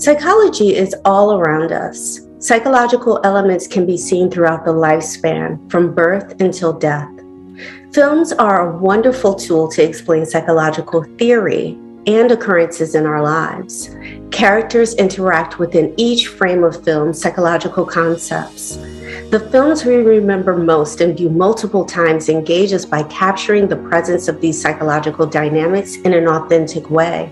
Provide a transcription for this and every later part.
Psychology is all around us. Psychological elements can be seen throughout the lifespan, from birth until death. Films are a wonderful tool to explain psychological theory and occurrences in our lives. Characters interact within each frame of film psychological concepts. The films we remember most and view multiple times engage us by capturing the presence of these psychological dynamics in an authentic way.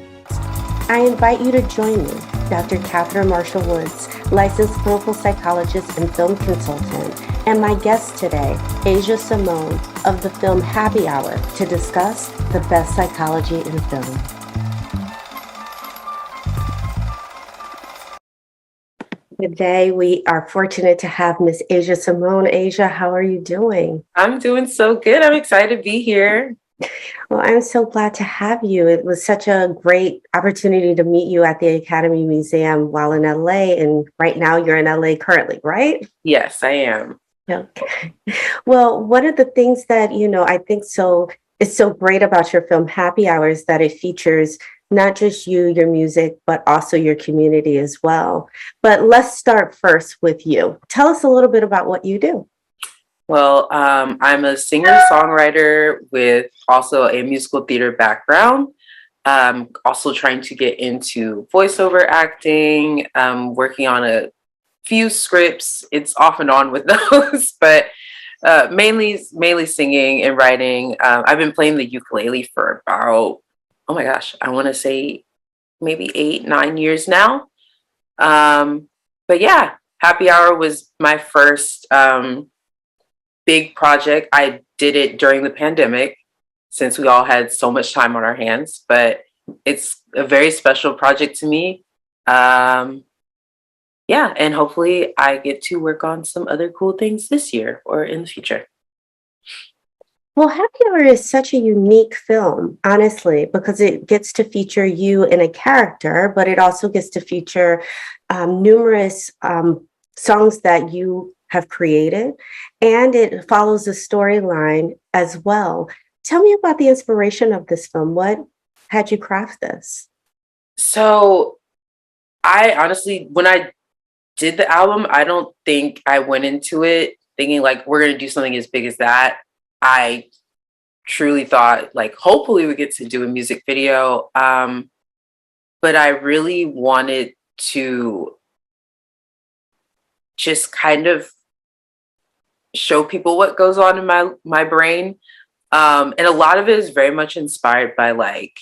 I invite you to join me, Dr. Catherine Marshall Woods, licensed clinical psychologist and film consultant, and my guest today, Asia Simone, of the film Happy Hour, to discuss the best psychology in film. Today, we are fortunate to have Miss Asia Simone. Asia, how are you doing? I'm doing so good. I'm excited to be here. Well, I'm so glad to have you. It was such a great opportunity to meet you at the Academy Museum while in LA. And right now you're in LA currently, right? Yes, I am. Okay. Well, one of the things that, I think is so great about your film Happy Hour is that it features not just you, your music, but also your community as well. But let's start first with you. Tell us a little bit about what you do. Well, I'm a singer-songwriter with also a musical theater background. Also trying to get into voiceover acting, working on a few scripts. It's off and on with those, but mainly singing and writing. I've been playing the ukulele for about, oh my gosh, I want to say maybe 8-9 years now. But yeah, Happy Hour was my first big project. I did it during the pandemic since we all had so much time on our hands, but it's a very special project to me. And hopefully I get to work on some other cool things this year or in the future. Well, Happy Hour is such a unique film, honestly, because it gets to feature you in a character, but it also gets to feature numerous songs that you have created, and it follows a storyline as well. Tell me about the inspiration of this film. What had you craft this? So I honestly, when I did the album, I don't think I went into it thinking like, we're going to do something as big as that. I truly thought like, hopefully we get to do a music video. But I really wanted to just kind of show people what goes on in my brain. And a lot of it is very much inspired by like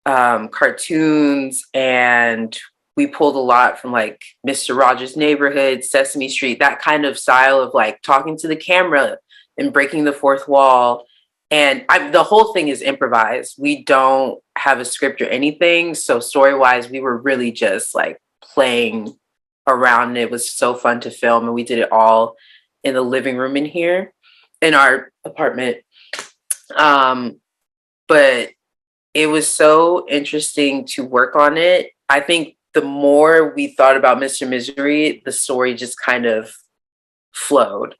cartoons, and we pulled a lot from like Mr. Rogers' Neighborhood, Sesame Street, that kind of style of like talking to the camera and breaking the fourth wall. And the whole thing is improvised. We don't have a script or anything. So story-wise, we were really just like playing around. And it was so fun to film. And we did it all in the living room in our apartment. But it was so interesting to work on it. I think the more we thought about Mr. Misery, the story just kind of flowed.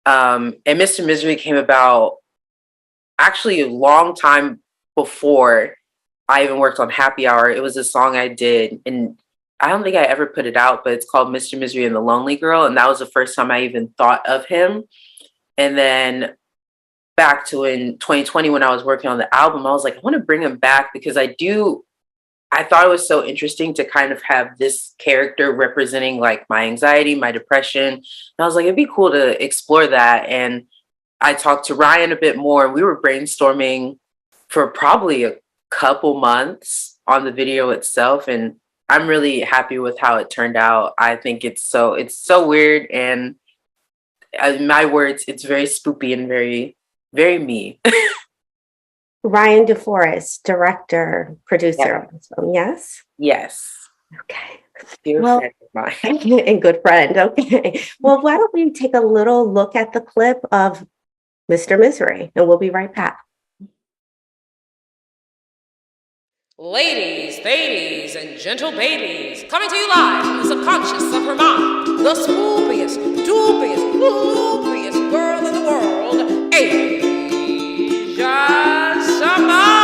And Mr. Misery came about actually a long time before I even worked on Happy Hour. It was a song I did, and I don't think I ever put it out, but it's called Mr. Misery and the Lonely Girl. And that was the first time I even thought of him. And then back to in 2020, when I was working on the album, I was like, I want to bring him back because I thought it was so interesting to kind of have this character representing like my anxiety, my depression. And I was like, it'd be cool to explore that. And I talked to Ryan a bit more. We were brainstorming for probably a couple months on the video itself. And I'm really happy with how it turned out. I think it's so weird. And in my words, it's very spoopy and very, very me. Ryan DeForeest, director, producer of this film, yes? Yes. Okay. Dear friend of mine. And good friend, okay. Well, why don't we take a little look at the clip of Mr. Misery, and we'll be right back. Ladies, ladies, and gentle babies, coming to you live from the subconscious of her mind, the spookiest, doobiest, loopiest girl in the world, Asia Simone.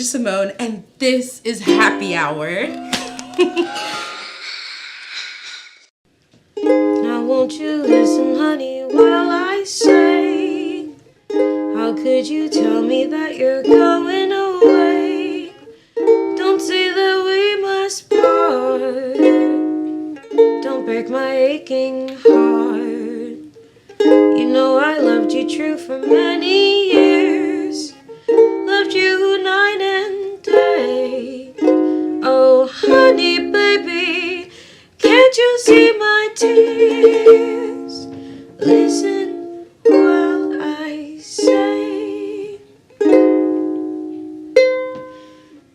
Simone, and this is Happy Hour. Now won't you listen, honey, while I say, how could you tell me that you're going away? Don't say that we must part. Don't break my aching heart. You know I loved you true for many years. Loved you night and day. Oh, honey, baby, can't you see my tears? Listen while I say,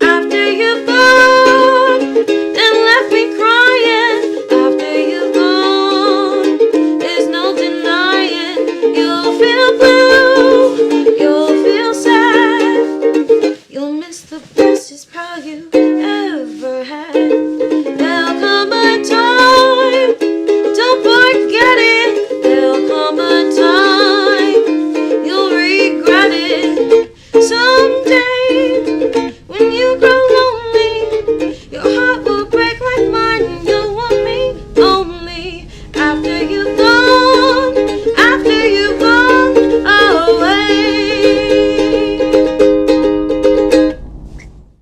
after you've gone and left me crying, after you've gone, there's no denying you'll feel blue, you'll feel sad, you'll miss the bestest pal you ever had. There'll come a time, don't forget it, there'll come a time, you'll regret it someday. When you grow lonely, your heart will break like mine. You'll want me only after you've gone away.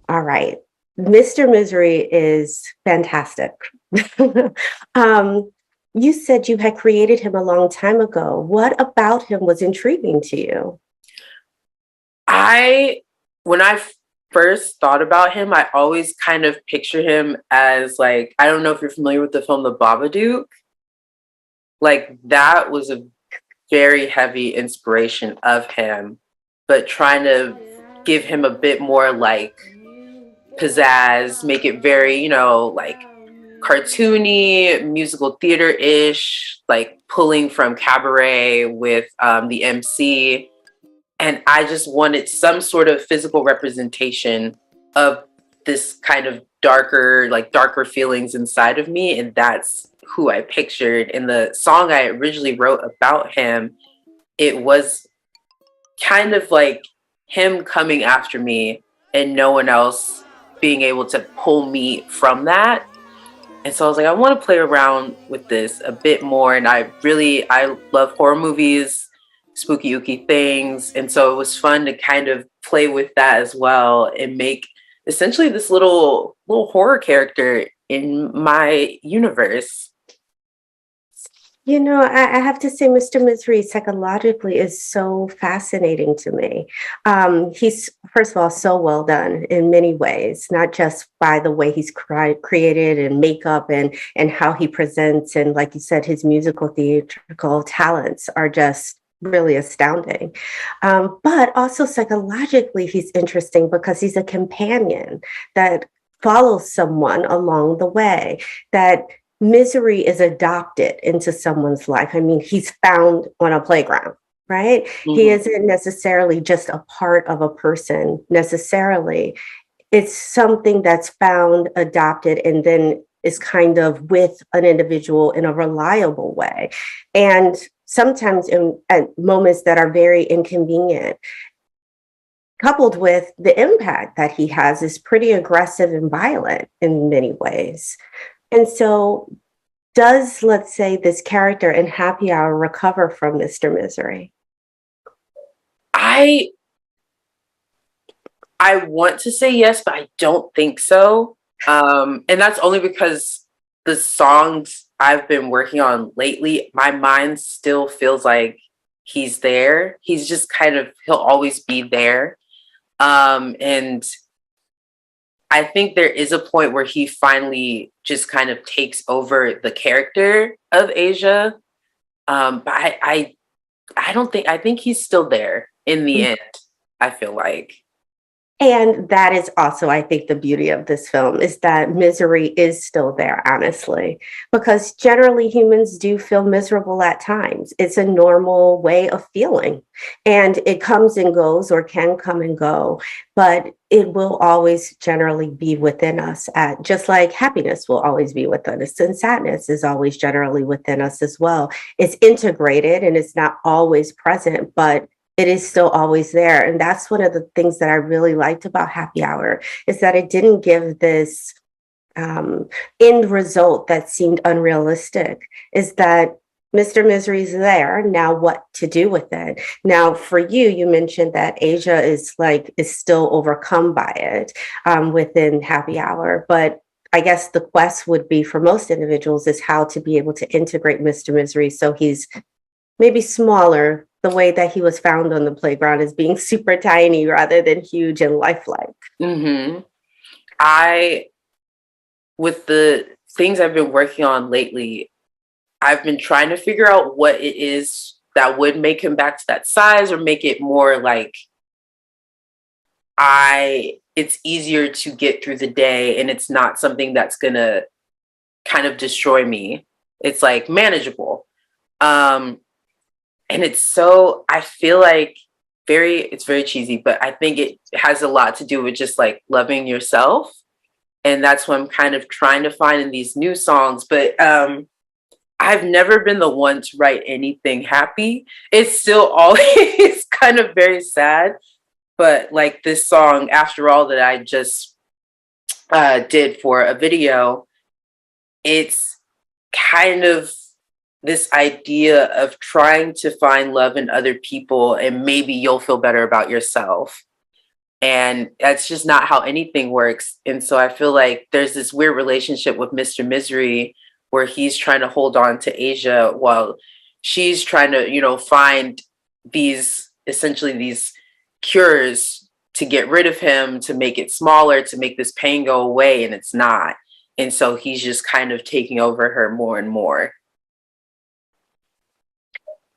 All right. Mr. Misery is fantastic. You said you had created him a long time ago. What about him was intriguing to you? When I first thought about him, I always kind of picture him as like, I don't know if you're familiar with the film The Babadook. Like that was a very heavy inspiration of him, but trying to give him a bit more like pizzazz, make it very, like cartoony, musical theater-ish, like pulling from Cabaret with the MC. And I just wanted some sort of physical representation of this kind of darker feelings inside of me. And that's who I pictured. In the song I originally wrote about him, it was kind of like him coming after me and no one else being able to pull me from that. And so I was like, I want to play around with this a bit more. And I love horror movies, spooky ooky things, and so it was fun to kind of play with that as well and make essentially this little horror character in my universe. I have to say Mr. Misery psychologically is so fascinating to me. He's, first of all, so well done in many ways, not just by the way he's created and makeup and how he presents. And like you said, his musical theatrical talents are just really astounding. But also psychologically, he's interesting because he's a companion that follows someone along the way, that misery is adopted into someone's life. I mean, he's found on a playground, right? Mm-hmm. He isn't necessarily just a part of a person necessarily. It's something that's found, adopted, and then is kind of with an individual in a reliable way. And sometimes at moments that are very inconvenient, coupled with the impact that he has is pretty aggressive and violent in many ways. And so does, let's say, this character in Happy Hour recover from Mr. Misery? I want to say yes, but I don't think so. And that's only because the songs I've been working on lately, my mind still feels like he's there. He's just he'll always be there. And I think there is a point where he finally just kind of takes over the character of Asia. But I think he's still there in the end, I feel like. And that is also, I think, the beauty of this film is that misery is still there, honestly, because generally humans do feel miserable at times. It's a normal way of feeling, and it comes and goes or can come and go, but it will always generally be within us, just like happiness will always be within us, and sadness is always generally within us as well. It's integrated and it's not always present, but it is still always there. And that's one of the things that I really liked about Happy Hour, is that it didn't give this end result that seemed unrealistic, is that Mr. Misery's there. Now what to do with it? Now for you, you mentioned that Asia is still overcome by it within Happy Hour. But I guess the quest would be for most individuals is how to be able to integrate Mr. Misery so he's maybe smaller, the way that he was found on the playground as being super tiny rather than huge and lifelike. Mm-hmm. With the things I've been working on lately, I've been trying to figure out what it is that would make him back to that size, or make it more like it's easier to get through the day and it's not something that's gonna kind of destroy me. It's like manageable. And I feel like it's very cheesy, but I think it has a lot to do with just like loving yourself. And that's what I'm kind of trying to find in these new songs. But I've never been the one to write anything happy. It's still always kind of very sad. But like this song, After All, that I just did for a video, it's kind of this idea of trying to find love in other people, and maybe you'll feel better about yourself. And that's just not how anything works. And so I feel like there's this weird relationship with Mr. Misery where he's trying to hold on to Asia while she's trying to, find these cures to get rid of him, to make it smaller, to make this pain go away, and it's not. And so he's just kind of taking over her more and more.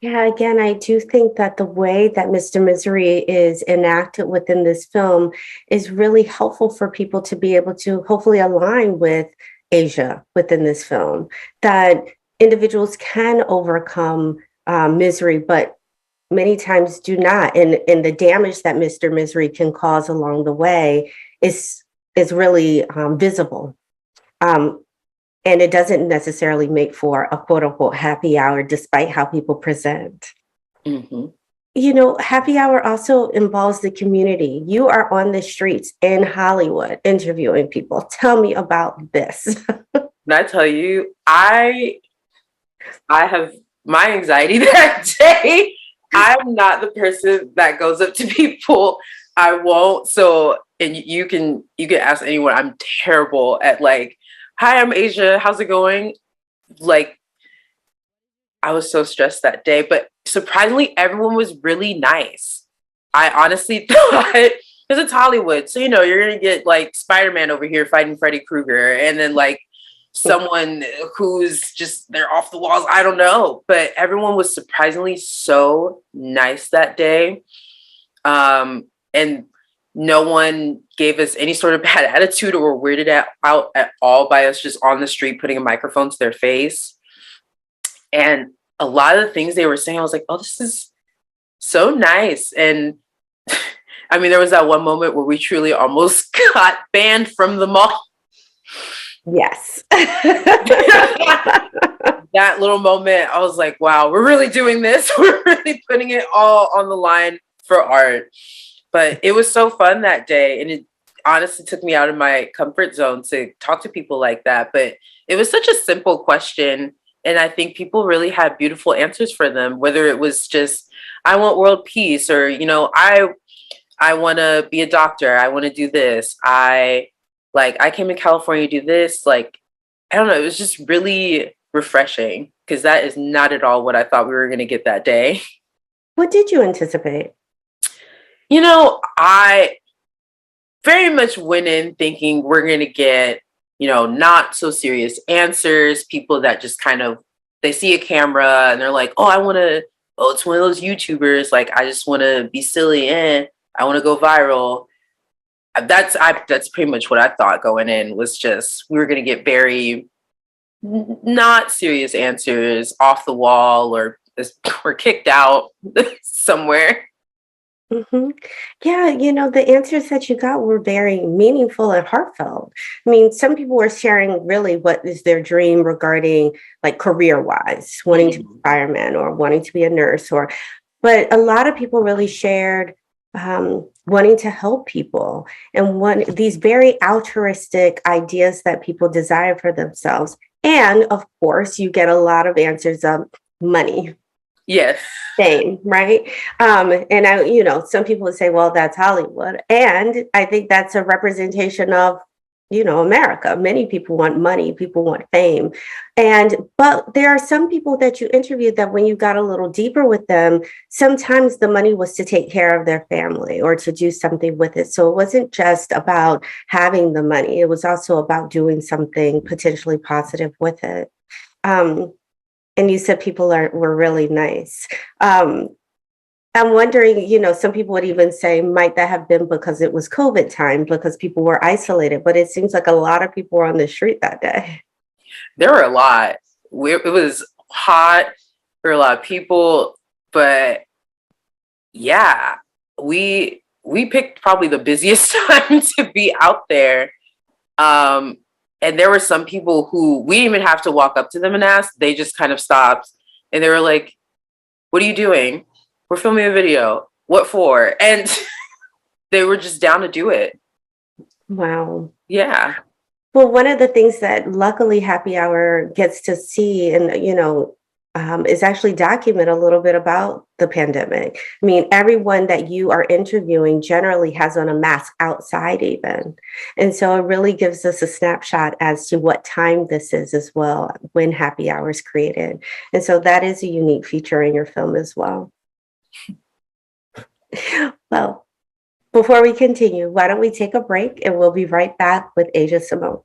Yeah, again, I do think that the way that Mr. Misery is enacted within this film is really helpful for people to be able to hopefully align with Asia within this film, that individuals can overcome misery, but many times do not. And the damage that Mr. Misery can cause along the way is really visible. And it doesn't necessarily make for a quote unquote happy hour, despite how people present. Mm-hmm. Happy hour also involves the community. You are on the streets in Hollywood interviewing people. Tell me about this. Can I tell you, I have my anxiety that day. I'm not the person that goes up to people. I won't. So, and you can ask anyone. I'm terrible at like, hi, I'm Asia. How's it going? Like, I was so stressed that day, but surprisingly, everyone was really nice. I honestly thought, because it's Hollywood, so you're gonna get like Spider-Man over here fighting Freddy Krueger, and then like someone who's just they're off the walls. I don't know, but everyone was surprisingly so nice that day, and no one gave us any sort of bad attitude or were weirded out at all by us just on the street putting a microphone to their face. And a lot of the things they were saying, I was like, oh, this is so nice. And I mean, there was that one moment where we truly almost got banned from the mall. Yes. That little moment, I was like, wow, we're really doing this. We're really putting it all on the line for art. But it was so fun that day. And it honestly took me out of my comfort zone to talk to people like that. But it was such a simple question. And I think people really had beautiful answers for them, whether it was just, I want world peace, or, I want to be a doctor. I want to do this. I came to California to do this. Like, I don't know. It was just really refreshing, because that is not at all what I thought we were going to get that day. What did you anticipate? I very much went in thinking we're going to get, not so serious answers, people that just kind of, they see a camera and they're like, it's one of those YouTubers. Like, I just want to be silly and I want to go viral. That's pretty much what I thought going in, was just, we were going to get very not serious answers, off the wall, or kicked out somewhere. Mm-hmm. Yeah, the answers that you got were very meaningful and heartfelt. I mean, some people were sharing really what is their dream regarding like career-wise, wanting to be a fireman or wanting to be a nurse, or but a lot of people really shared wanting to help people and these very altruistic ideas that people desire for themselves. And of course, you get a lot of answers of money. Yes. Fame, right? And some people would say, well, that's Hollywood. And I think that's a representation of, America. Many people want money, people want fame. But there are some people that you interviewed that when you got a little deeper with them, sometimes the money was to take care of their family or to do something with it. So it wasn't just about having the money. It was also about doing something potentially positive with it. And you said people were really nice. I'm wondering, some people would even say, might that have been because it was COVID time, because people were isolated? But it seems like a lot of people were on the street that day. There were a lot. It was hot. There were a lot of people, but yeah, we picked probably the busiest time to be out there. And there were some people who we didn't even have to walk up to them and ask. They just kind of stopped and they were like, "What are you doing?" "We're filming a video." "What for?" And they were just down to do it. Wow. Yeah. Well, one of the things that luckily Happy Hour gets to see and, is actually document a little bit about the pandemic. I mean, everyone that you are interviewing generally has on a mask outside even. And so it really gives us a snapshot as to what time this is as well, when Happy Hour is created. And so that is a unique feature in your film as well. Well, before we continue, why don't we take a break and we'll be right back with Asia Simone.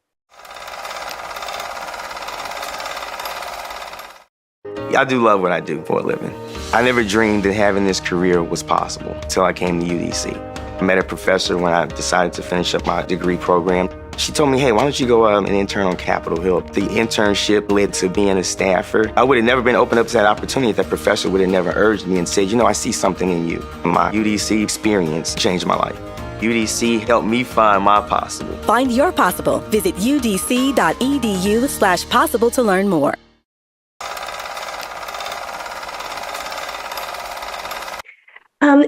I do love what I do for a living. I never dreamed that having this career was possible until I came to UDC. I met a professor when I decided to finish up my degree program. She told me, hey, why don't you go an intern on Capitol Hill? The internship led to being a staffer. I would have never been open up to that opportunity if that professor would have never urged me and said, I see something in you. My UDC experience changed my life. UDC helped me find my possible. Find your possible. Visit udc.edu/possible to learn more.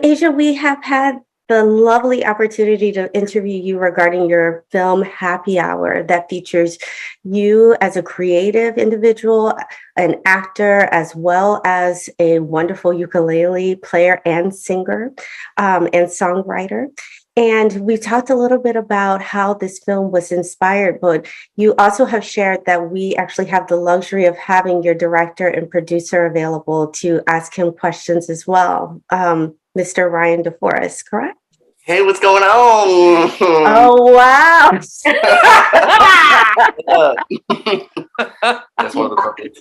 Asia, we have had the lovely opportunity to interview you regarding your film Happy Hour that features you as a creative individual, an actor, as well as a wonderful ukulele player and singer and songwriter. And we talked a little bit about how this film was inspired, but you also have shared that we actually have the luxury of having your director and producer available to ask him questions as well. Mr. Ryan DeForeest, correct? Hey, what's going on? Oh, wow. That's one of the puppets.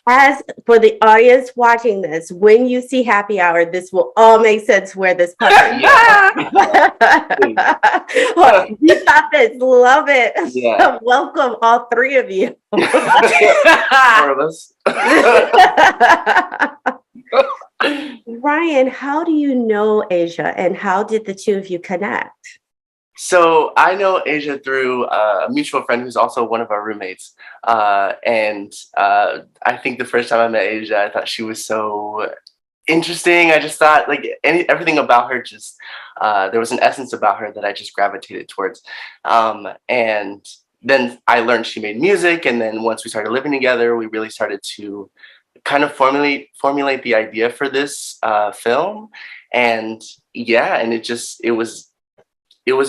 As for the audience watching this, when you see Happy Hour, this will all make sense where this puppet. You puppets, love it. Yeah. Welcome, all three of you. 4 of us. Ryan, how do you know Asia and how did the two of you connect? So I know Asia through a mutual friend who's also one of our roommates. And I think the first time I met Asia, I thought she was so interesting. I just thought everything about her just, there was an essence about her that I just gravitated towards. And then I learned she made music. And then once we started living together, we really started to kind of formulate the idea for this film. And yeah, and it was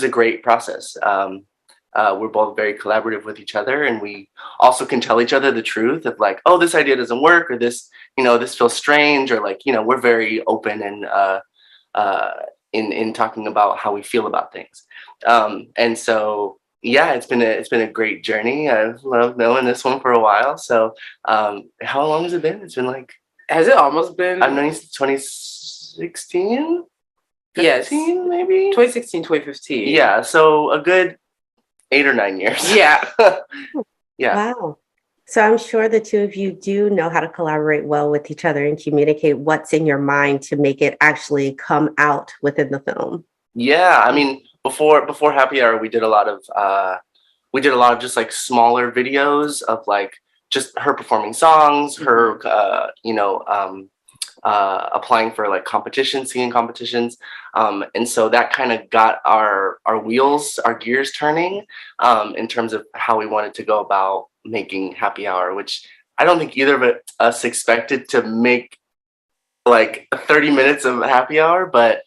a great process. We're both very collaborative with each other, and we also can tell each other the truth of like, oh, this idea doesn't work, or this, this feels strange, or like, we're very open and in talking about how we feel about things. And so, yeah, it's been a great journey. I've loved knowing this one for a while. So, how long has it been? It's been like, has it almost been? I've known you since 2016. Yes, maybe 2016, 2015. Yeah, so a good 8 or 9 years. Yeah. Yeah. Wow. So I'm sure the two of you do know how to collaborate well with each other and communicate what's in your mind to make it actually come out within the film. Yeah, I mean, before Happy Hour, we did a lot of just like smaller videos of like just her performing songs, her applying for like competitions, singing competitions. And so that kind of got our wheels, our gears turning in terms of how we wanted to go about making happy hour, which I don't think either of us expected to make like 30 minutes of happy hour, but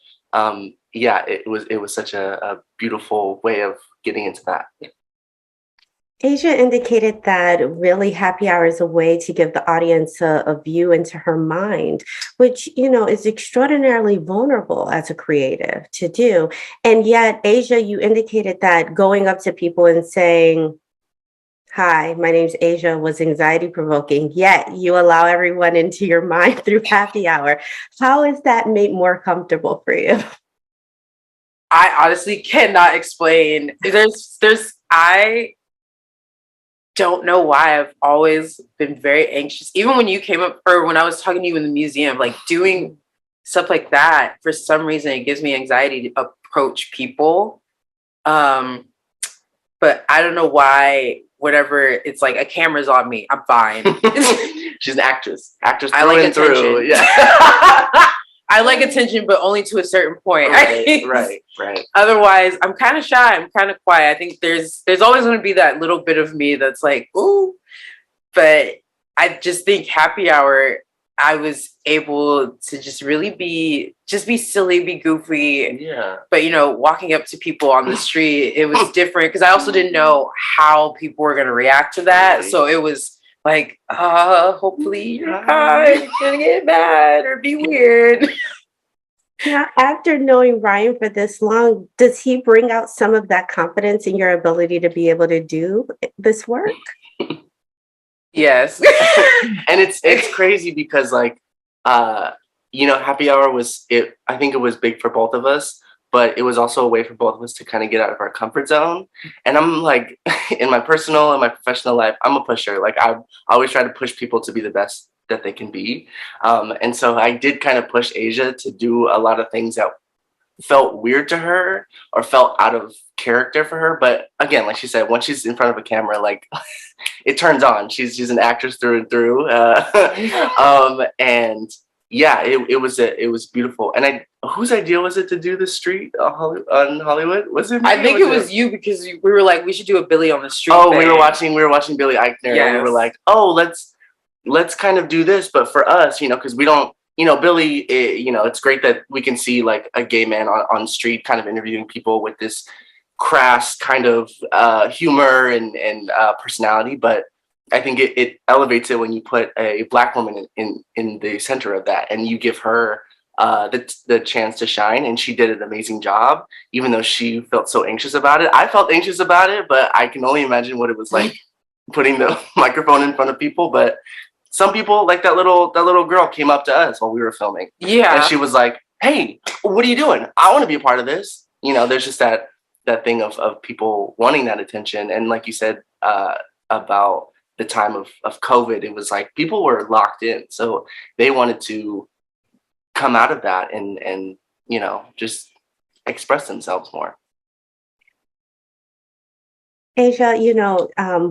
yeah, it was such a beautiful way of getting into that. Asia indicated that really happy hour is a way to give the audience a view into her mind, which, is extraordinarily vulnerable as a creative to do. And yet, Asia, you indicated that going up to people and saying, "Hi, my name's Asia," was anxiety provoking, yet you allow everyone into your mind through happy hour. How is that made more comfortable for you? I honestly cannot explain. I don't know why I've always been very anxious. Even when you came up, or when I was talking to you in the museum, like doing stuff like that, for some reason, it gives me anxiety to approach people. But I don't know why. Whatever, it's like a camera's on me, I'm fine. She's an actress. Actress I through like and through. attention. Yeah. I like attention, but only to a certain point. Right. Otherwise, I'm kind of shy. I'm kind of quiet. I think there's always going to be that little bit of me that's like, ooh. But I just think happy hour, I was able to just really be silly, be goofy. Yeah. But, walking up to people on the street, it was different because I also didn't know how people were going to react to that. Right. So it was like, hopefully you're not gonna get mad or be weird. Now, after knowing Ryan for this long, does he bring out some of that confidence in your ability to be able to do this work? Yes. And it's crazy because like happy hour I think it was big for both of us, but it was also a way for both of us to kind of get out of our comfort zone. And I'm like, in my personal and my professional life, I'm a pusher. Like I always try to push people to be the best that they can be. And so I did kind of push Asia to do a lot of things that felt weird to her or felt out of character for her. But again, like she said, once she's in front of a camera, like it turns on. She's an actress through and through. And yeah, it was beautiful. And whose idea was it to do the street on Hollywood? Was it me? I think it was you because we were like, we should do a Billy on the street. Oh, thing. we were watching Billy Eichner, yes. And we were like, oh, let's kind of do this, but for us, because we don't, Billy, it's great that we can see like a gay man on street kind of interviewing people with this crass kind of humor and personality, but I think it elevates it when you put a Black woman in the center of that and you give her the chance to shine. And she did an amazing job, even though she felt so anxious about it. I felt anxious about it, but I can only imagine what it was like putting the microphone in front of people. But some people, like that little girl, came up to us while we were filming. Yeah. And she was like, "Hey, what are you doing? I want to be a part of this." There's just that thing of people wanting that attention. And like you said about the time of COVID, it was like people were locked in. So they wanted to come out of that and just express themselves more. Asia,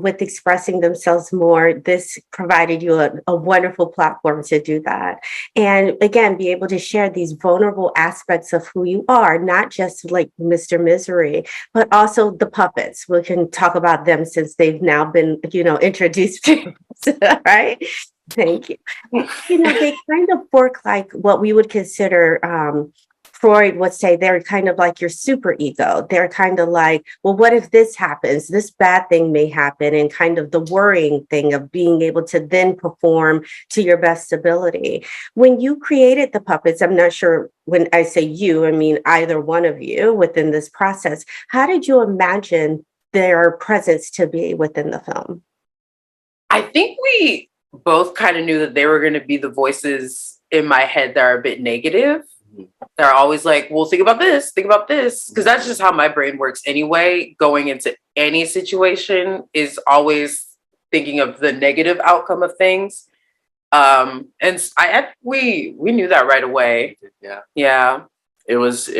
with expressing themselves more, this provided you a wonderful platform to do that. And again, be able to share these vulnerable aspects of who you are, not just like Mr. Misery, but also the puppets. We can talk about them since they've now been, introduced to us, right? Thank you. They kind of work like what we would consider Freud would say they're kind of like your super ego. They're kind of like, well, what if this happens? This bad thing may happen, and kind of the worrying thing of being able to then perform to your best ability. When you created the puppets, I'm not sure when I say you, I mean either one of you within this process, how did you imagine their presence to be within the film? I think we both kind of knew that they were going to be the voices in my head that are a bit negative. They're always like, well, think about this, because that's just how my brain works anyway. Going into any situation is always thinking of the negative outcome of things. And we knew that right away. Yeah. It was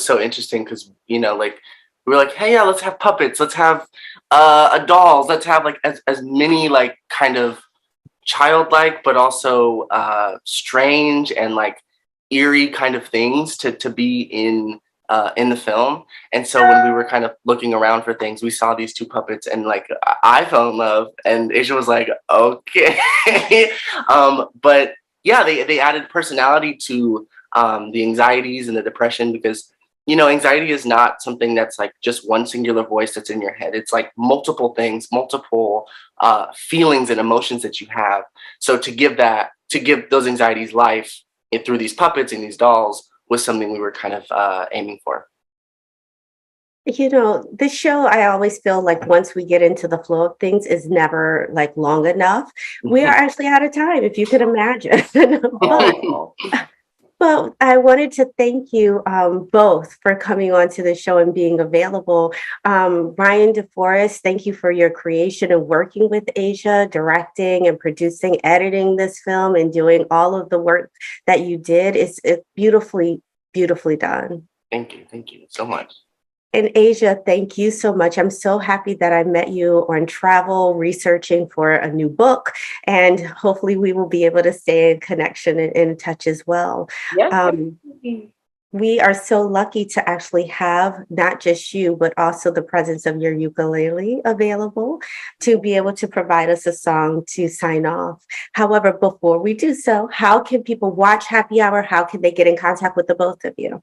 so interesting because like we were like, hey, yeah, let's have puppets, let's have dolls, let's have like as many like kind of childlike, but also strange and like eerie kind of things to be in the film. And so when we were kind of looking around for things, we saw these two puppets, and like I fell in love, and Asia was like, okay. But yeah, they added personality to the anxieties and the depression, because anxiety is not something that's like just one singular voice that's in your head. It's like multiple things, multiple feelings and emotions that you have. So to give those anxieties life through these puppets and these dolls was something we were kind of aiming for. This show, I always feel like once we get into the flow of things, is never like long enough. We are actually out of time, if you could imagine. But I wanted to thank you both for coming on to the show and being available. Ryan DeForeest, thank you for your creation and working with Asia, directing and producing, editing this film, and doing all of the work that you did. It's beautifully, beautifully done. Thank you so much. And Asia, thank you so much. I'm so happy that I met you on travel, researching for a new book, and hopefully we will be able to stay in connection and in touch as well. Yes. We are so lucky to actually have not just you, but also the presence of your ukulele available to be able to provide us a song to sign off. However, before we do so, how can people watch Happy Hour? How can they get in contact with the both of you?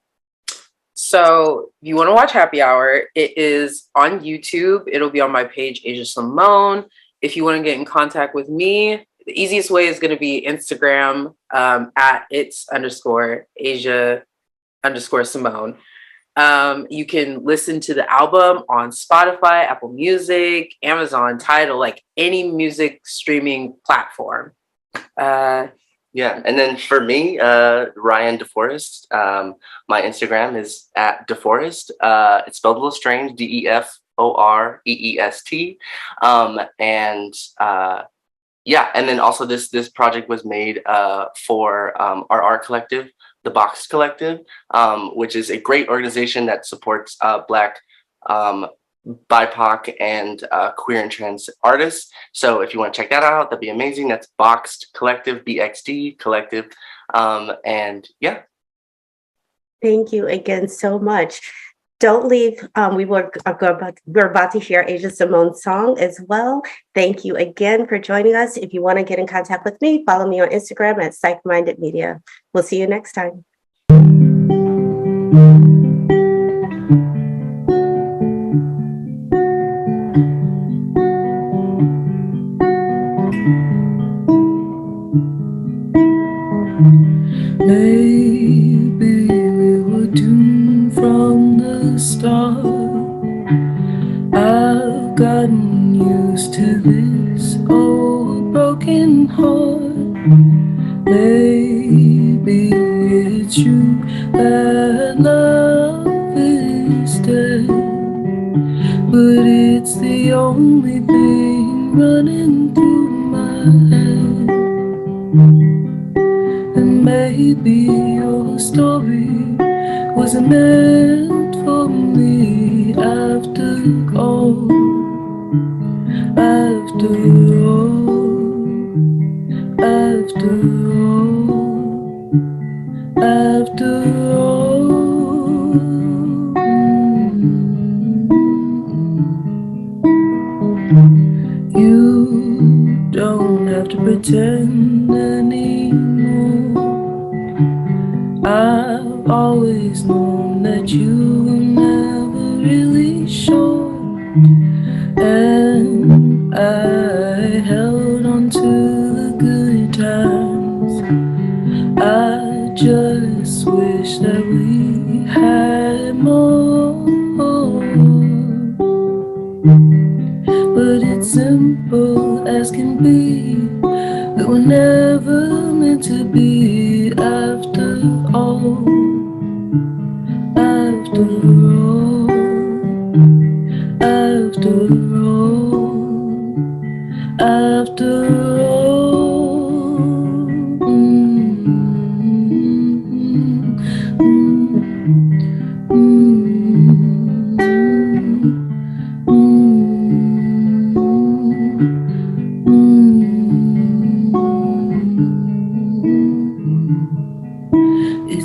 So if you want to watch Happy Hour, it is on YouTube. It'll be on my page, Asia Simone. If you want to get in contact with me, the easiest way is going to be Instagram at its_Asia_Simone. You can listen to the album on Spotify, Apple Music, Amazon, Tidal, like any music streaming platform. Yeah, and then for me, Ryan DeForeest, my Instagram is at DeForeest. It's spelled a little strange, DeForeest. And then also this project was made for our art collective, the Box Collective, which is a great organization that supports Black BIPOC and queer and trans artists. So if you want to check that out, that'd be amazing. That's Boxed Collective, BXD Collective. And yeah. Thank you again so much. Don't leave. We're about to hear Asia Simone's song as well. Thank you again for joining us. If you want to get in contact with me, follow me on Instagram at Psych-Minded Media. We'll see you next time. Maybe we were doomed from the start. I've gotten used to this old broken heart. Maybe it's true that love is dead, but it's the only thing running through my head. And maybe your story wasn't meant for me after all. After all. You don't have to pretend anymore. I've always known that you were never really sure, and I held on to the good times. I just wish that we had more, but it's simple as can be, that we're never meant to be after all. After all.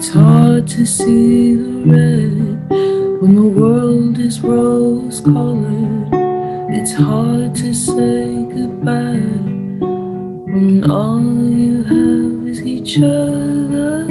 It's hard to see the red when the world is rose-colored. It's hard to say goodbye when all you have is each other.